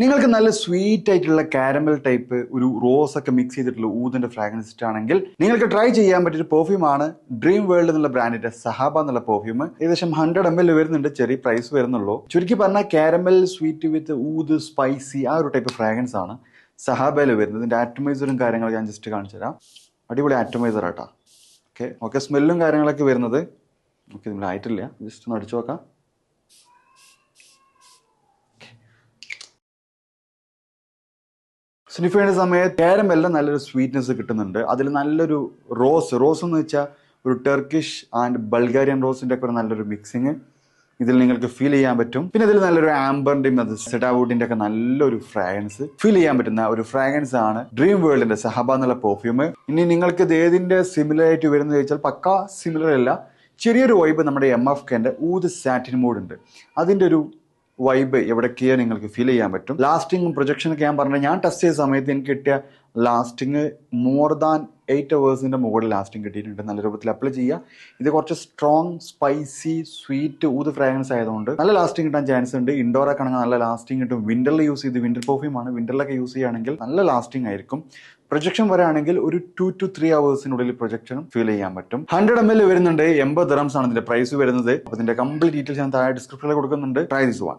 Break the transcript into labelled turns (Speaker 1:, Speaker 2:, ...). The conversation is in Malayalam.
Speaker 1: നിങ്ങൾക്ക് നല്ല സ്വീറ്റ് ആയിട്ടുള്ള കാരമൽ ടൈപ്പ് ഒരു റോസ് ഒക്കെ മിക്സ് ചെയ്തിട്ടുള്ള ഊതിന്റെ ഫ്രാഗ്രൻസ് ഇഷ്ടാണെങ്കിൽ നിങ്ങൾക്ക് ട്രൈ ചെയ്യാൻ പറ്റിയ ഒരു പെർഫ്യൂമാണ് ഡ്രീം വേൾഡ് എന്നുള്ള ബ്രാൻഡിന്റെ സഹാബ എന്നുള്ള പെർഫ്യൂം. ഏകദേശം 100 ml വരുന്നുണ്ട്, ചെറിയ പ്രൈസ് വരുന്നുള്ളൂ. ചുരുക്കി പറഞ്ഞാൽ കാരമൽ സ്വീറ്റ് വിത്ത് ഊത് സ്പൈസി ആ ഒരു ടൈപ്പ് ഫ്രാഗ്രൻസ് ആണ് സഹാബയിൽ വരുന്നത്. ഇതിന്റെ ആറ്റമൈസറും കാര്യങ്ങളൊക്കെ ഞാൻ ജസ്റ്റ് കാണിച്ചു തരാം. അടിപൊളി ആറ്റമൈസർ ആട്ടാ. ഓക്കെ സ്മെല്ലും കാര്യങ്ങളൊക്കെ വരുന്നത് ഓക്കെ നിങ്ങളായിട്ടില്ല, ജസ്റ്റ് ഒന്ന് അടിച്ചു നോക്കാം. സ്നിഫ് ചെയ്യുന്ന സമയത്ത് കാരമെല്ലാം നല്ലൊരു സ്വീറ്റ്നെസ് കിട്ടുന്നുണ്ട്. അതിൽ നല്ലൊരു റോസ് എന്ന് വെച്ചാൽ ഒരു ടർക്കിഷ് ആൻഡ് ബൾഗാരിയൻ റോസിന്റെ ഒക്കെ ഒരു നല്ലൊരു മിക്സിങ് ഇതിൽ നിങ്ങൾക്ക് ഫീൽ ചെയ്യാൻ പറ്റും. പിന്നെ ഇതിൽ നല്ലൊരു ആംബറിന്റെയും സെഡാവുഡിന്റെ ഒക്കെ നല്ലൊരു ഫ്രാഗ്രൻസ് ഫീൽ ചെയ്യാൻ പറ്റുന്ന ഒരു ഫ്രാഗ്രൻസ് ആണ് ഡ്രീം വേൾഡിന്റെ സഹബ എന്നുള്ള പെർഫ്യൂം. ഇനി നിങ്ങൾക്ക് ഇത് ഏതിന്റെ സിമിലർ ആയിട്ട് വരുന്നത് ചോദിച്ചാൽ പക്കാ സിമിലർ അല്ല, ചെറിയൊരു വൈബ് നമ്മുടെ MFKന്റെ ഊത് സാറ്റിൻ മൂഡ് ഉണ്ട്, അതിന്റെ ഒരു വൈബ് എവിടേക്കെയോ നിങ്ങൾക്ക് ഫീൽ ചെയ്യാൻ പറ്റും. ലാസ്റ്റിംഗും പ്രൊജക്ഷനൊക്കെ ഞാൻ പറഞ്ഞത് ഞാൻ ടെസ്റ്റ് ചെയ്ത സമയത്ത് എനിക്ക് കിട്ടിയ ലാസ്റ്റിംഗ് മോർ ദാൻ 8 hours മുകളിൽ ലാസ്റ്റിംഗ് കിട്ടിയിട്ടുണ്ട്. നല്ല രൂപത്തിൽ അപ്ലൈ ചെയ്യുക. ഇത് കുറച്ച് സ്ട്രോങ് സ്പൈസി സ്വീറ്റ് ഊത് ഫ്രാഗ്രൻസ് ആയതുകൊണ്ട് നല്ല ലാസ്റ്റിംഗ് കിട്ടാൻ ചാൻസ് ഉണ്ട്. ഇൻഡോർ ഒക്കെ ആണെങ്കിൽ നല്ല ലാസ്റ്റിംഗ് കിട്ടും. വിന്ററിൽ യൂസ് ചെയ്ത് വിന്റർ പെർഫ്യൂമാണ്, വിന്ററിലൊക്കെ യൂസ് ചെയ്യുകയാണെങ്കിൽ നല്ല ലാസ്റ്റിംഗ് ആയിരിക്കും. പ്രൊജക്ഷൻ വരാണെങ്കിൽ ഒരു 2 to 3 hours പ്രൊജക്ഷനും ഫീൽ ചെയ്യാൻ പറ്റും. 100 ml വരുന്നുണ്ട്, 80 dirhams ആണ് ഇതിന്റെ പ്രൈസ് വരുന്നത്. അപ്പോൾ ഇതിന്റെ കംപ്ലീറ്റ് ഡീറ്റെയിൽസ് ഞാൻ താഴെ ഡിസ്ക്രിപ്ഷനിൽ കൊടുക്കുന്നുണ്ട്. Try this one.